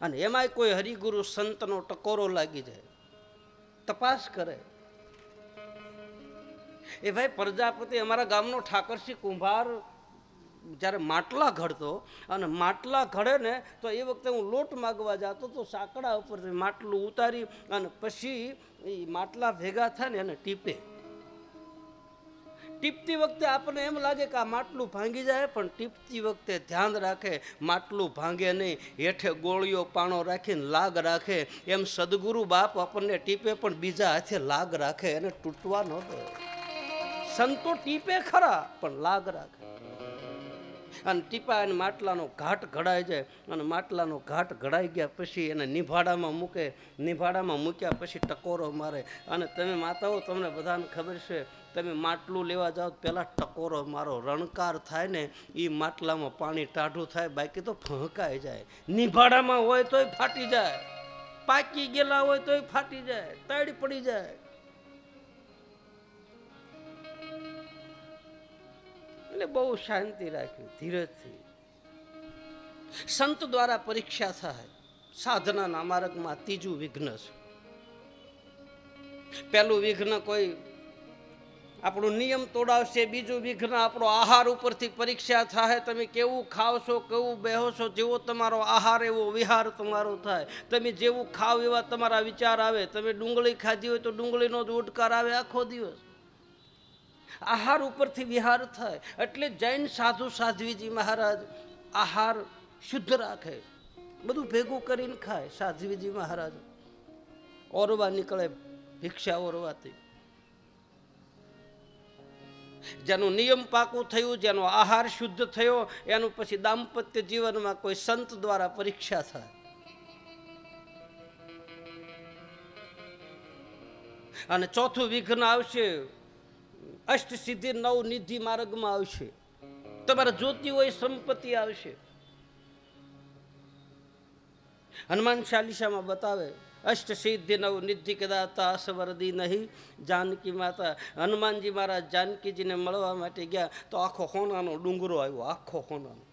અને એમાંય કોઈ હરિગુરુ સંતનો ટકોરો લાગી જાય, તપાસ કરે. એ ભાઈ પ્રજાપતિ અમારા ગામનો ઠાકરસિંહ કુંભાર જ્યારે માટલા ઘડતો, અને માટલા ઘડે ને તો એ વખતે હું લોટ માગવા જતો તો સાંકડા ઉપરથી માટલું ઉતારી અને પછી એ માટલા ભેગા થાય ને એને ટીપે. ટીપતી વખતે આપણને એમ લાગે કે આ માટલું ભાંગી જાય, પણ ટીપતી વખતે ધ્યાન રાખે માટલું ભાંગે નહીં, હેઠે ગોળીઓ પાણો રાખીને લાગ રાખે. એમ સદગુરુ બાપ આપણને ટીપે પણ બીજા હાથે લાગ રાખે, એને તૂટવા ન દે. સંતો ટીપે ખરા પણ લાગ રાખે. અને ટીપા એને માટલાનો ઘાટ ઘડાઈ જાય, અને માટલાનો ઘાટ ઘડાઈ ગયા પછી એને નિભાડામાં મૂકે. નિભાડામાં મૂક્યા પછી ટકોરો મારે. અને તમે માતાઓ, તમને બધાને ખબર છે, તમે માટલું લેવા જાઓ પહેલાં ટકોરો મારો. રણકાર થાય ને એ માટલામાં પાણી ટાઢું થાય, બાકી તો ફહકાઈ જાય. નિભાડામાં હોય તોય ફાટી જાય, પાકી ગયેલા હોય તોય ફાટી જાય, તળી પડી જાય. એટલે બહુ શાંતિ રાખવી, ધીરજથી. સંત દ્વારા પરીક્ષા થાય. સાધનાના માર્ગમાં ત્રીજું વિઘ્ન છે. પહેલું વિઘ્ન કોઈ આપણો નિયમ તોડાવશે, બીજું વિઘ્ન આપણો આહાર ઉપરથી પરીક્ષા થાય. તમે કેવું ખાવ છો, કેવું બેહો છો, જેવો તમારો આહાર એવો વિહાર તમારો થાય. તમે જેવું ખાવ એવા તમારા વિચાર આવે. તમે ડુંગળી ખાધી હોય તો ડુંગળીનો જ ઉડકાર આવે આખો દિવસ. આહાર ઉપરથી વિહાર થાય. એટલે જૈન સાધુ સાધ્વીજી મહારાજ આહાર શુદ્ધ રાખે, બધું ભેગું કરીને ખાય. સાધ્વીજી મહારાજ ઓરવા નીકળે, ભિક્ષા ઓરવાથી. જેનું નિયમ પાકું થયું, જેનો આહાર શુદ્ધ થયો, એનું પછી દાંપત્ય જીવનમાં કોઈ સંત દ્વારા પરીક્ષા થાય. અને ચોથું વિઘ્ન આવશે, અષ્ટ સિદ્ધિ નવ નિધિ માર્ગમાં આવશે. તમારે જોતી હોય સંપત્તિ આવશે. હનુમાન ચાલીસામાં બતાવે, અષ્ટ સિદ્ધિ નવ નિધિ કદાતા અસવરદી નહીં જાનકી માતા. હનુમાનજી મહારાજ જાનકીજીને મળવા માટે ગયા તો આખો હોનાનો ડુંગરો આવ્યો, આખો હોનાનો.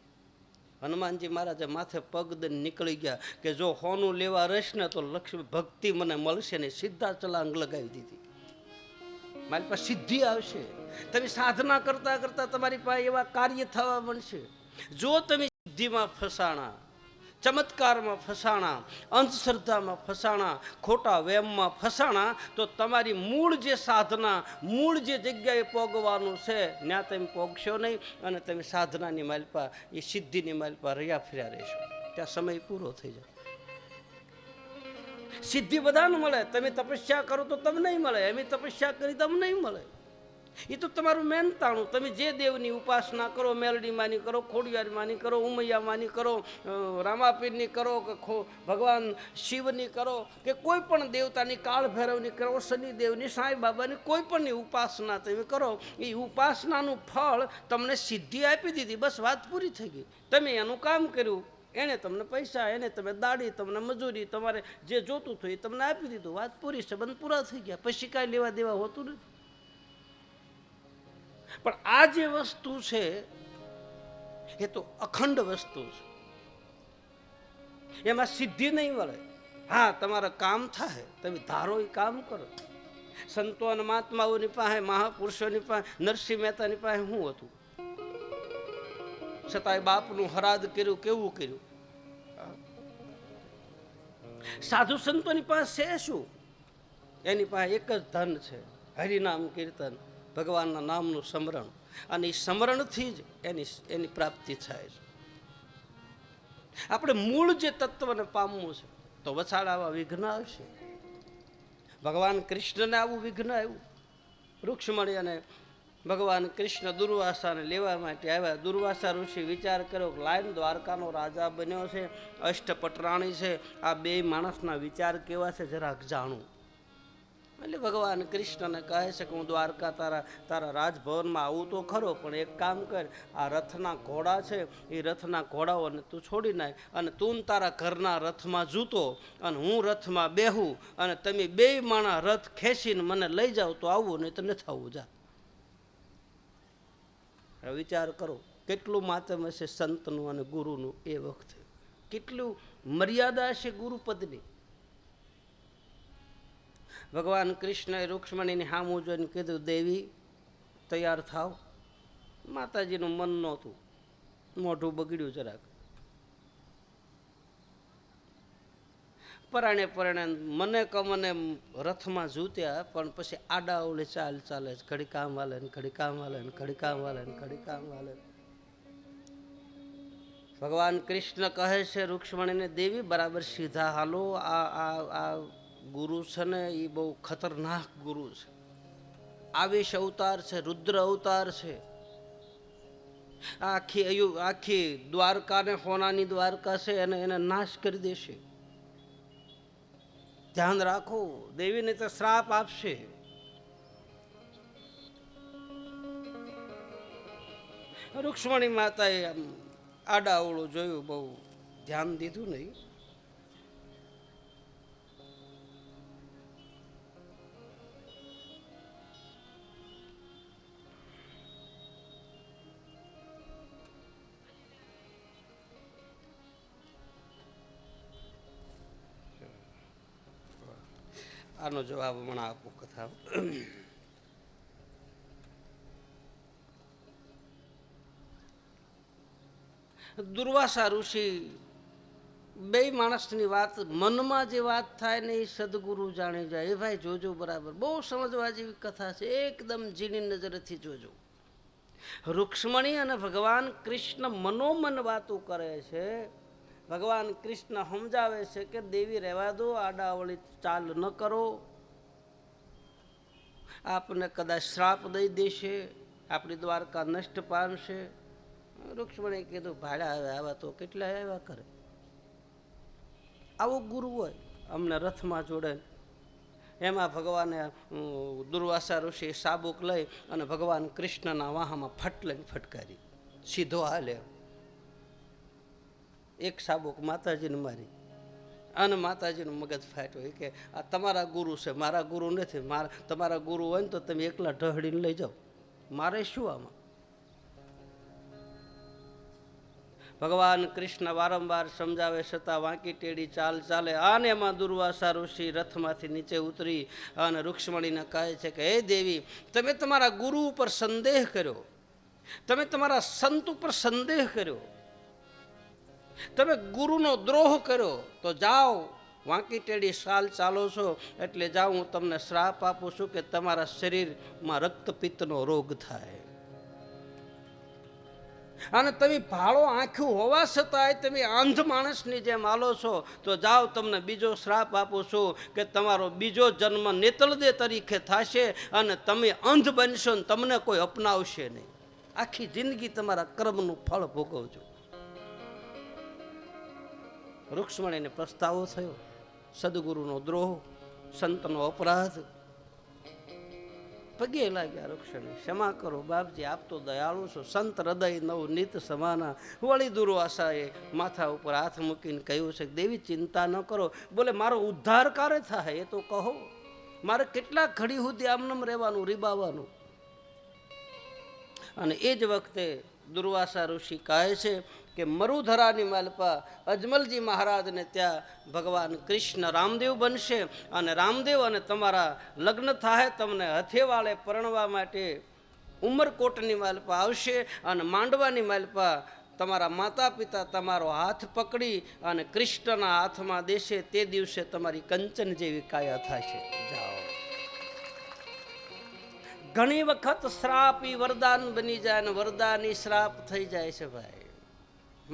હનુમાનજી મહારાજે માથે પગ દઈને નીકળી ગયા કે જો હોનું લેવા રહીશ ને તો લક્ષ્મી ભક્તિ મને મળશે ને. સીધા ચલાંગ લગાવી દીધી. મારી પાસે સિદ્ધિ આવશે. તમે સાધના કરતા કરતા તમારી પાસે એવા કાર્ય થવા મળશે. જો તમે સિદ્ધિમાં ફસાણા, ચમત્કારમાં ફસાણા, અંધશ્રદ્ધામાં ફસાણા, ખોટા વેમમાં ફસાણા, તો તમારી મૂળ જે સાધના, મૂળ જે જગ્યાએ પોગવાનું છે ત્યાં તમે પોગશો નહીં. અને તમે સાધનાની માલપા, એ સિદ્ધિની માલપા રહ્યા ફર્યા રહેશો. ત્યાં સમય પૂરો થઈ જાય. સિદ્ધિ બધાને મળે. તમે તપસ્યા કરો તો તમને નહીં મળે, એમ તપસ્યા કરી તમને નહીં મળે. એ તો તમારું મહેનતાણું. તમે જે દેવની ઉપાસના કરો, મેલડી માની કરો, ખોડિયાર માની કરો, ઉમૈયા માની કરો, રામાપીરની કરો, કે ભગવાન શિવની કરો, કે કોઈ પણ દેવતાની, કાળ ભૈરવની કરો, શનિદેવની, સાંઈ બાબાની, કોઈ પણની ઉપાસના તમે કરો, એ ઉપાસનાનું ફળ તમને સિદ્ધિ આપી દીધી, બસ વાત પૂરી થઈ ગઈ. તમે એનું કામ કર્યું, એને તમને પૈસા, એને તમે દાડી, તમને મજૂરી, તમારે જે જોતું હતું એ તમને આપી દીધું, વાત પૂરી, સંબંધ પૂરા થઈ ગયા. પછી કાંઈ લેવા દેવા હોતું નથી. પણ આ જે વસ્તુ છે એ તો અખંડ વસ્તુ છે. એમાં સિદ્ધિ નહીં મળે. હા, તમારા કામ થાય, તમે ધારો એ કામ કરો. સંતો અને મહાત્માઓની પાસે, મહાપુરુષોની પાસે, નરસિંહ મહેતાની પાસે શું હતું? છતાંય બાપનું હરાદ કર્યું, કેવું કર્યું. સાધુ સંતોની પાસે છે શું? એની પાસે એક જ ધન છે, હરિનામ કીર્તન, ભગવાનના નામનું સ્મરણ. અને એ સ્મરણથી જ એની પ્રાપ્તિ થાય છે. આપણે મૂળ જે તત્વને પામવું છે તો વછાડાવા વિઘ્ન આવશે. ભગવાન કૃષ્ણને આવું વિઘ્ન આવ્યું. રૂક્ષ્મણી અને ભગવાન કૃષ્ણ દુર્વાસાને લેવા માટે આવ્યા. દુર્વાસા ઋષિ વિચાર કર્યો કે લાઈન દ્વારકાનો રાજા બન્યો છે, અષ્ટપટરાણી છે, આ બે માણસના વિચાર કેવા છે જરાક જાણું. એટલે ભગવાન કૃષ્ણને કહે છે કે હું દ્વારકા તારા રાજભવનમાં આવું તો ખરો, પણ એક કામ કર, આ રથના ઘોડા છે એ રથના ઘોડાઓને તું છોડી નાખ, અને તું તારા ઘરના રથમાં જૂતો અને હું રથમાં બેહું, અને તમે બે માણા રથ ખેંચીને મને લઈ જાઓ તો આવું, નહીં તો નથી આવવું. જા. વિચાર કરો કેટલું માતમ હશે સંતનું અને ગુરુનું એ વખતે. કેટલું મર્યાદા છે ગુરુપદની. ભગવાન કૃષ્ણએ રૂક્ષ્મણીની સામું જોઈને કીધું, દેવી તૈયાર થાવ. માતાજીનું મન નહોતું, મોઢું બગડ્યું જરાક. પરાણે પરાણે મને કમને રથમાં જૂત્યા, પણ પછી આડા ઓલે ચાલ ચાલે છે. ઘડી કામ વાલે ને ઘડી કામ વાલે ને ઘડી કામ વાલે ને ઘડી કામ વાલે. ભગવાન કૃષ્ણ કહે છે રૂક્ષ્મણીને, દેવી બરાબર સીધા હાલો. આ ગુરુ છે ને એ બહુ ખતરનાક ગુરુ છે. આવેશ અવતાર છે, રુદ્ર અવતાર છે. આખી દ્વારકાને, હોનાની દ્વારકા છે, એને નાશ કરી દેશે. ધ્યાન રાખો, દેવીને તો શ્રાપ આપશે. રૂક્ષ્મણી માતાએ આડાઅવળું જોયું, બહુ ધ્યાન દીધું નહીં. આનો જવાબ હમણાં આપું કથા. દુર્વાસા ઋષિ બે માણસની વાત, મનમાં જે વાત થાય ને એ સદગુરુ જાણી જાય. એ ભાઈ જોજો બરાબર, બહુ સમજવા જેવી કથા છે. એકદમ ઝીણી નજરથી જોજો. રૂક્ષ્મણી અને ભગવાન કૃષ્ણ મનોમન વાતો કરે છે. ભગવાન કૃષ્ણ સમજાવે છે કે દેવી રહેવા દો, આડાવળી ચાલ ન કરો. આપને કદાચ શ્રાપ દઈ દેશે, આપણી દ્વારકા નષ્ટ પામશે. રૂક્ષ્મણીએ કીધું, ભાડા આવે આવા તો કેટલા આવ્યા કરે. આવો ગુરુ હોય અમને રથમાં જોડે. એમાં ભગવાને દુર્વાસા ઋષિ સાબુક લઈ અને ભગવાન કૃષ્ણના વાહામાં ફટ લઈને ફટકારી, સીધો હાલે. એક સાબુક માતાજીને મારી અને માતાજીનું મગજ ફાટ્યો. કે આ તમારા ગુરુ છે, મારા ગુરુ નથી. તમારા ગુરુ હોય ને તો તમે એકલા ઢહડીને લઈ જાઓ, મારે શું આમાં. ભગવાન કૃષ્ણ વારંવાર સમજાવે છતાં વાંકી ટેડી ચાલ ચાલે. આને એમાં દુર્વાસા ઋષિ રથમાંથી નીચે ઉતરી અને રૂક્ષ્મણીને કહે છે કે, હે દેવી, તમે તમારા ગુરુ ઉપર સંદેહ કર્યો, તમે તમારા સંત ઉપર સંદેહ કર્યો, તમે ગુરુનો દ્રોહ કર્યો, તો જાઓ, વાંકી ટેડી ચાલ ચાલો છો એટલે જાઓ, હું તમને શ્રાપ આપું છું કે તમારા શરીરમાં રક્તપિત્તનો રોગ થાય. અને તમે ભાળો આંખ્યું હોવા છતાંય તમે અંધ માણસની જેમ હાલો છો, તો જાઓ, તમને બીજો શ્રાપ આપું છું કે તમારો બીજો જન્મ નેતળદે તરીકે થશે અને તમે અંધ બનશો ને તમને કોઈ અપનાવશે નહીં. આખી જિંદગી તમારા કર્મનું ફળ ભોગવજો. રૂક્ષ્મણીને પસ્તાવો થયો. સદગુરુનો દ્રોહ, સંતનો અપરાધ. પગે લાગ્યા રૂક્ષ્મણી, ક્ષમા કરો બાપજી, આપ તો દયાળુ છો. સંત હૃદય નવ નિત સમાના. વળી દુર્વાસાએ માથા ઉપર હાથ મૂકીને કહ્યું છે, દેવી ચિંતા ન કરો. બોલે, મારો ઉદ્ધાર ક્યારે થાય એ તો કહો. મારે કેટલા ઘડી સુધી આમનામ રહેવાનું, રીબાવાનું. અને એ જ વખતે દુર્વાસા ઋષિ કહે છે કે મરુધરાની માલપા અજમલજી મહારાજને ત્યાં ભગવાન કૃષ્ણ રામદેવ બનશે અને રામદેવ અને તમારા લગ્ન થાય, તમને હથેવાળે પરણવા માટે ઉમરકોટની માલપા આવશે અને માંડવાની માલપા તમારા માતા પિતા તમારો હાથ પકડી અને કૃષ્ણના હાથમાં દેશે. તે દિવસે તમારી કંચન જેવી કાયા થશે. જાઓ. ઘણી વખત શ્રાપ ઈ વરદાન બની જાય અને વરદાન ઈ શ્રાપ થઈ જાય છે. ભાઈ,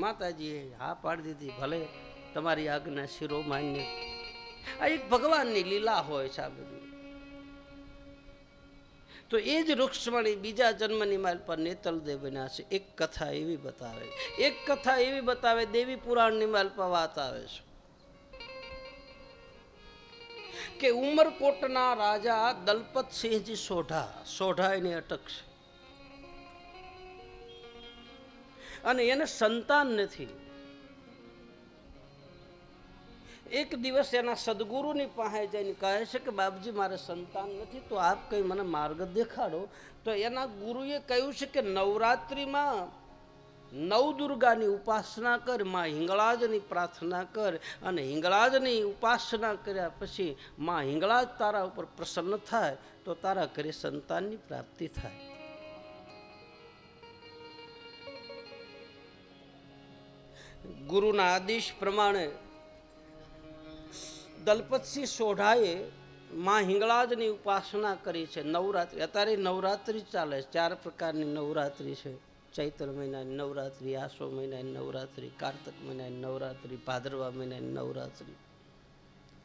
માતાજીએ હા પાડી દીધી, ભલે તમારી આજ્ઞા શિરોમાન્ય. આ એક ભગવાનની લીલા હોય છે આ બધી. તો એ જ રૂક્ષ્મણી બીજા જન્મની માલ પર નેતલદે બન્યા છે. એક કથા એવી બતાવે, એક કથા એવી બતાવે, દેવી પુરાણની માલ પર વાત આવે છે કે ઉમરકોટના રાજા દલપતસિંહજી સોઢા એની અટક છે અને એને સંતાન નથી. એક દિવસ એના સદગુરુની પાસે જઈને કહે છે કે બાપજી, મારે સંતાન નથી, તો આપ કંઈ મને માર્ગ દેખાડો. તો એના ગુરુએ કહ્યું છે કે નવરાત્રિમાં નવદુર્ગાની ઉપાસના કર, માં હિંગળાજની પ્રાર્થના કર, અને હિંગળાજની ઉપાસના કર્યા પછી માં હિંગળાજ તારા ઉપર પ્રસન્ન થાય તો તારા ઘરે સંતાનની પ્રાપ્તિ થાય. ગુરુના આદેશ પ્રમાણે દલપતસિંહ સોઢાએ માં હિંગળાજની ઉપાસના કરી છે. નવરાત્રિ, અત્યારે નવરાત્રિ ચાલે છે. 4 પ્રકારની નવરાત્રિ છે. ચૈત્ર મહિનાની નવરાત્રિ, આસો મહિનાની નવરાત્રિ, કારતક મહિનાની નવરાત્રિ, ભાદરવા મહિનાની નવરાત્રિ.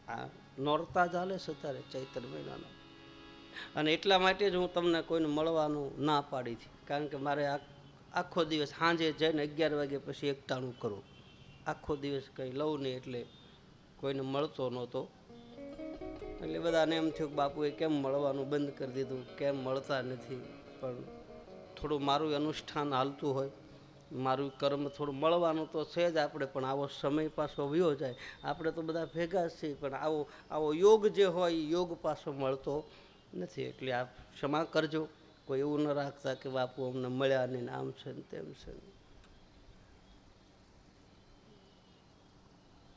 આ નોરતા ચાલે છે અત્યારે ચૈત્ર મહિનાના. અને એટલા માટે જ હું તમને કોઈને મળવાનું ના પાડી હતી, કારણ કે મારે આખો દિવસ સાંજે જઈને 11 વાગ્યા પછી એકટાણું કરું. આખો દિવસ કંઈ લઉં નહીં, એટલે કોઈને મળતો નહોતો. એટલે બધાને એમ થયું કે બાપુએ કેમ મળવાનું બંધ કરી દીધું, કેમ મળતા નથી. પણ થોડું મારું અનુષ્ઠાન હાલતું હોય, મારું કર્મ થોડું મળવાનું તો છે જ આપણે, પણ આવો સમય પાછો વયો જાય. આપણે તો બધા ભેગા જ છીએ, પણ આવો યોગ જે હોય એ યોગ પાછો મળતો નથી. એટલે આપ ક્ષમા કરજો. કોઈ એવું ન રાખતા કે બાપુ અમને મળ્યા નહીં, આમ છે ને તેમ છે.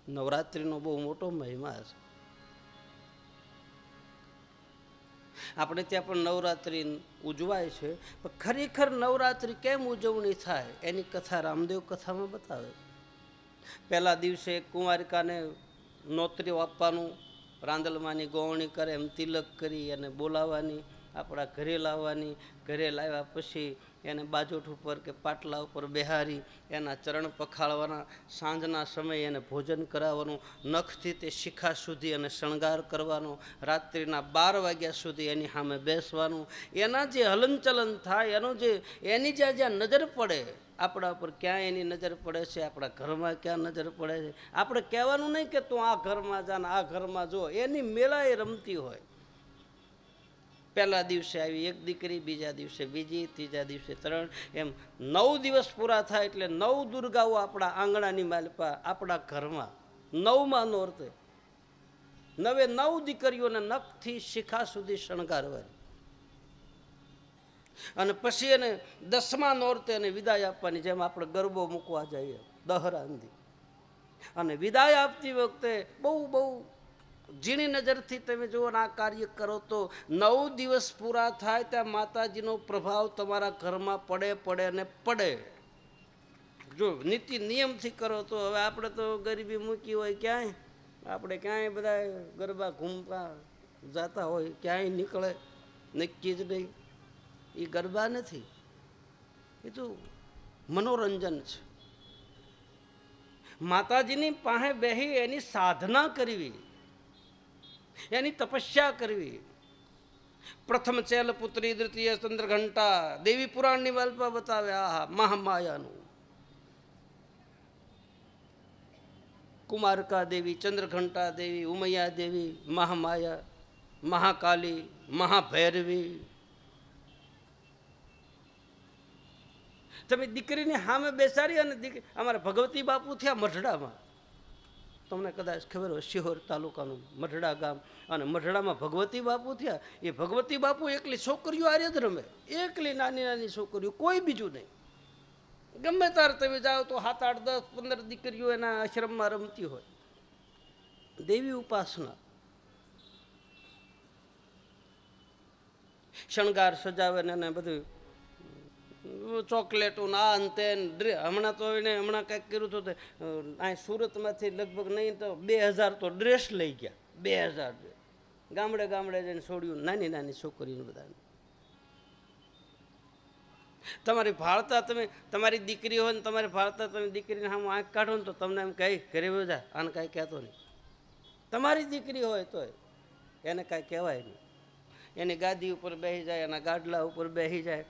નવરાત્રિનો બહુ મોટો મહિમા છે. આપણે ત્યાં પણ નવરાત્રિ ઉજવાય છે, પણ ખરેખર નવરાત્રિ કેમ ઉજવણી થાય એની કથા રામદેવ કથામાં બતાવે. પહેલા દિવસે કુંવારિકાને નોતરીઓ આપવાનું, રાંદલમાની ગોવણી કરે એમ તિલક કરી અને બોલાવવાની, આપણા ઘરે લાવવાની. ઘરે લાવ્યા પછી એને બાજોઠ ઉપર કે પાટલા ઉપર બેહારી એના ચરણ પખાળવાના. સાંજના સમયે એને ભોજન કરાવવાનું, નખથી તે શિખા સુધી અને શણગાર કરવાનો. રાત્રિના 12 વાગ્યા સુધી એની સામે બેસવાનું. એના જે હલનચલન થાય, એની જ્યાં નજર પડે આપણા ઉપર, ક્યાં એની નજર પડે છે, આપણા ઘરમાં ક્યાં નજર પડે છે. આપણે કહેવાનું નહીં કે તું આ ઘરમાં જા ને આ ઘરમાં જો, એની મેળા એ રમતી હોય. પહેલા દિવસે આવી એક દીકરી, બીજા દિવસે બીજી, ત્રીજા દિવસે 3, એમ 9 દિવસ પૂરા થાય એટલે 9 દુર્ગાઓ આપણા આંગણાની માલપા, આપણા ઘરમાં 9મા નોરતે 9 દીકરીઓને નખથી શિખા સુધી શણગારવાની. અને પછી એને 10મા નોરતે એને વિદાય આપવાની, જેમ આપણે ગરબો મૂકવા જઈએ દહરાંદી. અને વિદાય આપતી વખતે બહુ ઝીણી નજરથી તમે જુઓ ને આ કાર્ય કરો તો 9 દિવસ પૂરા થાય ત્યાં માતાજીનો પ્રભાવ તમારા ઘરમાં પડે ને પડે. જો નીતિ નિયમથી કરો તો, હવે આપણે તો ગરીબી મૂકી હોય, ક્યાંય આપણે ક્યાંય બધા ગરબા ઘૂમતા જતા હોય, ક્યાંય નીકળે નક્કી જ નહીં. એ ગરબા નથી, એ તો મનોરંજન છે. માતાજીની પાસે બેહી એની સાધના કરવી, એની તપસ્યા કરવી. પ્રથમ ચેલ પુત્રી, દ્વિતીય ચંદ્રઘંટા, દેવી પુરાણની વાલ્પા બતાવે. આહા, મહામાયાનું. કુમારકા દેવી, ચંદ્રઘંટા દેવી, ઉમૈયા દેવી, મહામાયા, મહાકાલી, મહાભૈરવી. તમે દીકરીને સામે બેસાડી અને અમારા ભગવતી બાપુ થયા મઢડામાં, તમને કદાચ ખબર હોય, શિહોર તાલુકાનું મઢડા ગામ, અને મઢડામાં ભગવતી બાપુ થયા. એ ભગવતી બાપુ એકલી છોકરીઓ આરે જ રમે, એકલી નાની છોકરીઓ, કોઈ બીજું નહીં. ગમે તાર તમે જાઓ તો 7, 8, 10, 15 દીકરીઓ એના આશ્રમમાં રમતી હોય. દેવી ઉપાસના, શણગાર સજાવે ને બધું, ચોકલેટો ના અંતે. હમણાં તો એને કંઈક કર્યું હતું, અહીં સુરતમાંથી લગભગ નહીં તો 2000 તો ડ્રેસ લઈ ગયા. 2000 ગામડે જઈને છોડ્યું, નાની છોકરીઓ બધાને. તમારી ભાળતા તમે, તમારી દીકરી હોય ને તમારી ભાળતા તમે દીકરીને સામે આંખ કાઢો ને તો તમને એમ કહી ઘરે જા, આને કાંઈ કહેતો નહીં. તમારી દીકરી હોય તો એને કાંઈ કહેવાય નહીં. એની ગાદી ઉપર બેસી જાય, એના ગાડલા ઉપર બેસી જાય,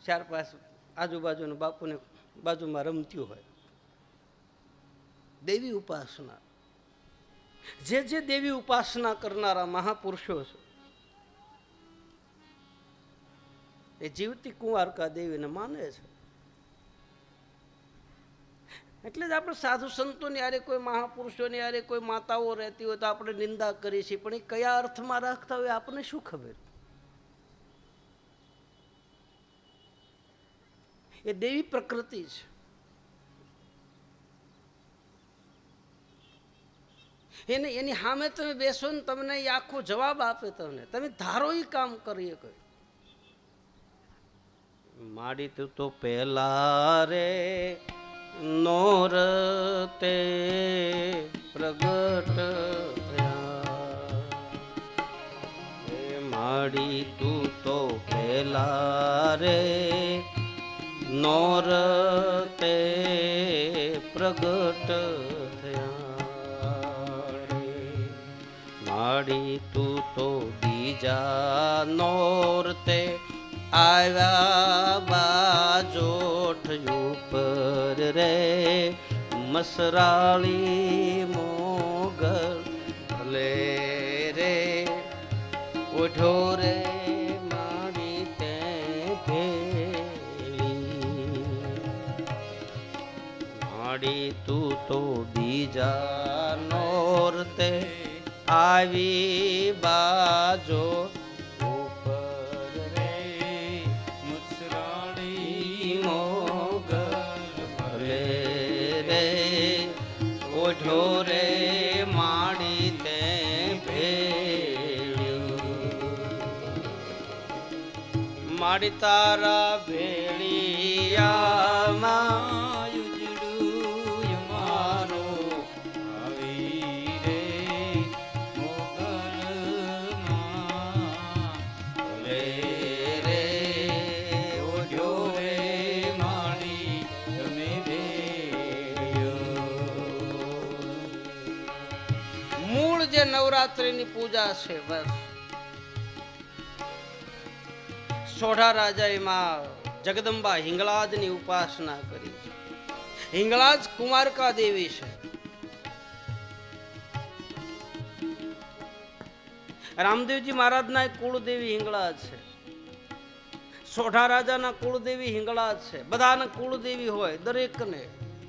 4-5 આજુબાજુના બાપુને બાજુમાં રમતી હોય. દેવી ઉપાસના, જે દેવી ઉપાસના કરનારા મહાપુરુષો છે એ જીવતી કુંવારકા દેવીને માને છે. એટલે જ આપણે સાધુ સંતોની યારે, કોઈ મહાપુરુષોની યારે, કોઈ માતાઓ રહેતી હોય તો આપણે નિંદા કરીએ છીએ, પણ એ કયા અર્થમાં રાખતા હોય આપણને શું ખબર. એ દેવી પ્રકૃતિ છે. એની સામે તમે બેસો ને તમને એ આખો જવાબ આપે. તમે ધારો એ કામ કરીએ. કોઈ માડી તું તો પહેલા રે નોર તે પ્રગટ થયા. માડી તું તો પહેલા રે નોર તે પ્રગટ થયા. માડી તું તો બીજા નોર તે આવ્યા બાજોઠ ઉપર રે મસરાળી મોગલ ભલે રે ઓઢો રે મારી તે ભેળી. માડી તું તો બીજા નોર તે આવી બાજો ઢોરે માડી તે ભેળ્યું. માડી તારા ભેળિયામાં યુજડું મારો આવી રે મોગલમાં ભલે રે ઓઢ્યો રે માડી તમે મૂળ જે નવરાત્રિની પૂજા છે. બસ સોઢા રાજાએ માં જગદંબા હિંગળાજની ઉપાસના કરી છે. હિંગળાજ કુમારકા દેવી છે. રામદેવજી મહારાજના કુળદેવી હિંગળાજ છે. સોઢા રાજાના કુળદેવી હિંગળાજ છે. બધાના કુળદેવી હોય, દરેકને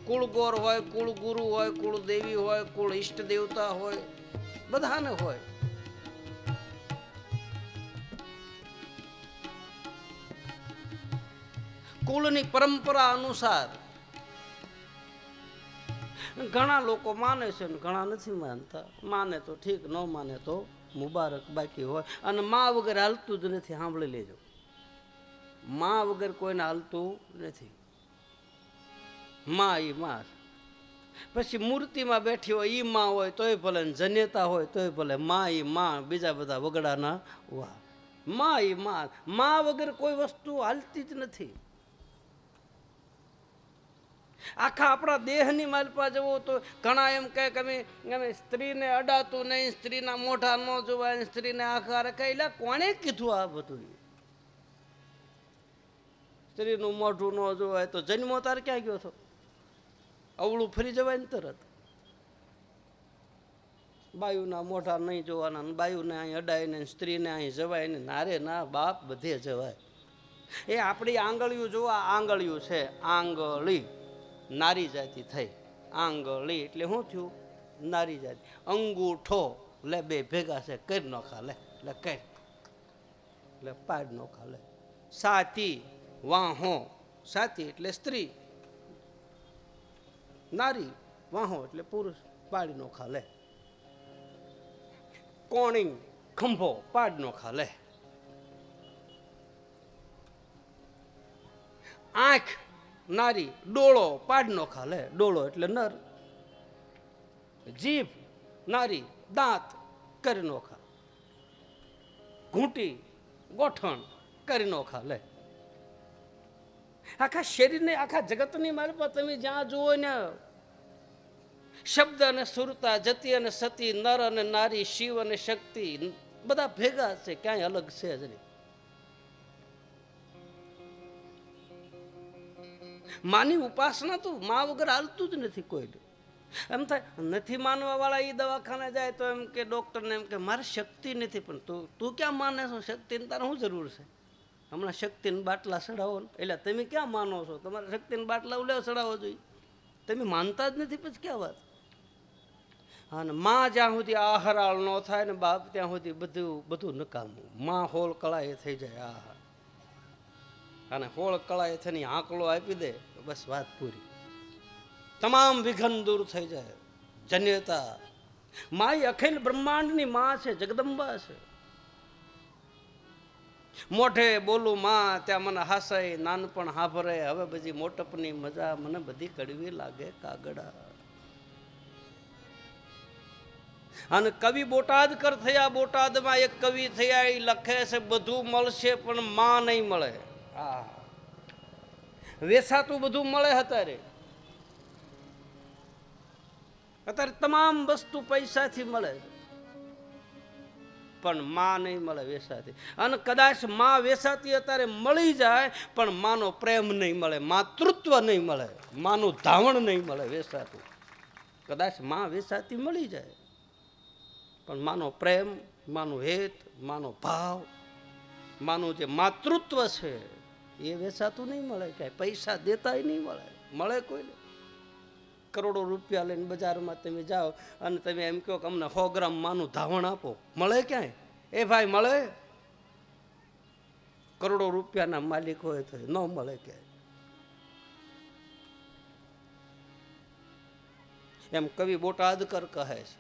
કુળ ગોર હોય, કુળ ગુરુ હોય, કુળ દેવી હોય, કુળ ઈષ્ટ દેવતા હોય, બધાને હોય. કુળની પરંપરા અનુસાર ઘણા લોકો માને છે ને ઘણા નથી માનતા. માને તો ઠીક, ન માને તો મુબારક. બાકી હોય અને માં વગર હાલતું જ નથી. સાંભળી લેજો, માં વગર કોઈને હાલતું નથી. માં ઈ માં. પછી મૂર્તિમાં બેઠી હોય ઈ માં હોય તોય ભલે, જનેતા હોય તોય ભલે. માં ઈ માં, બીજા બધા વગડાના વાહ. માં ઈ માં. માં વગર કોઈ વસ્તુ હાલતી જ નથી. આખા આપણા દેહની માલપા જવો તો ઘણા એમ કહે કે અમે સ્ત્રીને અડાતું નહીં, સ્ત્રીના મોઢા ન જોવાય, સ્ત્રીને આખા રખાય. એટલે કોણે કીધું આ બધું? સ્ત્રીનું મોઢું ન જોવાય તો જન્મો તાર ક્યાં ગયો છો? અવળું ફરી જવાય ને તરત. બાયુના મોઢા નહીં જોવાના, બાયુને અહીં અડાય ને સ્ત્રીને અહીં જવાય ને. નારે ના બાપ, બધે જવાય. એ આપણી આંગળીયું જોવા, આંગળીયું છે. આંગળી નારી જાતિ થઈ. આંગળી એટલે શું થયું? નારી જાતિ. અંગૂઠો લે બે ભેગા છે, કરી નોખા લે એટલે કર એટલે પાડ નોખા લે. સાતી વાહો, સાતી એટલે સ્ત્રી, નારી વાહો એટલે પુરુષ, પાડી નોખા લે. કોણી ખંભો, પાડ નોખા લે. આંખ નારી, ડોળો પાડ નોખા લે. ડોળો એટલે નર. જીભ નારી, દાંત કરી નોખા. ઘૂંટી ગોઠણ કરી નોખા લે. આખા શરીરને, આખા જગતની માલપા તમે જ્યાં જુઓ ને શબ્દ અને સુરતા, જતી અને સતી, નર અને નારી, શિવ અને શક્તિ બધા ભેગા છે, ક્યાંય અલગ છે જ નહીં. માની ઉપાસના તો મા વગર હાલતું જ નથી કોઈ. એમ થાય નથી માનવા વાળા એ દવાખાને જાય તો એમ કે ડોક્ટરને એમ કે મારે શક્તિ નથી. પણ તું ક્યાં માને છો શક્તિની? તારે શું જરૂર છે? હમણાં શક્તિના બાટલા ચડાવો ને. એટલે તમે ક્યાં માનો છો? તમારે શક્તિના બાટલા ઉલ્યા ચડાવવો જોઈએ. તમે માનતા જ નથી, પછી ક્યાં વાત? અને માં જ્યાં સુધી આહરાળ ન થાય ને બાપ, ત્યાં સુધી બધું નકામું. માં હોળ કળાએ થઈ જાય. આહા, અને હોળ કળાએ થઈને આંકલો આપી દે, બસ વાત પૂરી. તમામ વિઘન દૂર થઈ જાય. જન્યતા મા એ અખિલ બ્રહ્માંડની માં છે, જગદંબા છે. મોઢે બોલું માં ત્યાં મને હાસાય, નાનપણ હાભરે, હવે બધી મોટપની મજા મને બધી કડવી લાગે કાગડા. અને કવિ બોટાદકર થયા, બોટાદમાં એક કવિ થયા, એ લખે છે બધું મળશે પણ માં નહીં મળે. હા, વેસાતું બધું મળે અત્યારે. અત્યારે તમામ વસ્તુ પૈસાથી મળે પણ માં નહીં મળે વેસાતી. અને કદાચ માં વેસાતી અત્યારે મળી જાય પણ માનો પ્રેમ નહીં મળે, માતૃત્વ નહીં મળે, માનું ધાવણ નહીં મળે વેસાતું. કદાચ માં વેસાતી મળી જાય પણ માનો પ્રેમ, માનું હેત, માનો ભાવ, માનું જે માતૃત્વ છે એ વેસાતું નહીં મળે. ક્યાંય પૈસા દેતાય નહીં મળે. મળે કોઈને? કરોડો રૂપિયા લઈને બજારમાં તમે જાઓ અને તમે એમ કહો કે અમને 100 ગ્રામ માનું ધાવણ આપો, મળે ક્યાંય? એ ભાઈ મળે? કરોડો રૂપિયાના માલિક હોય તો ન મળે ક્યાંય. એમ કવિ બોટાદકર કહે છે.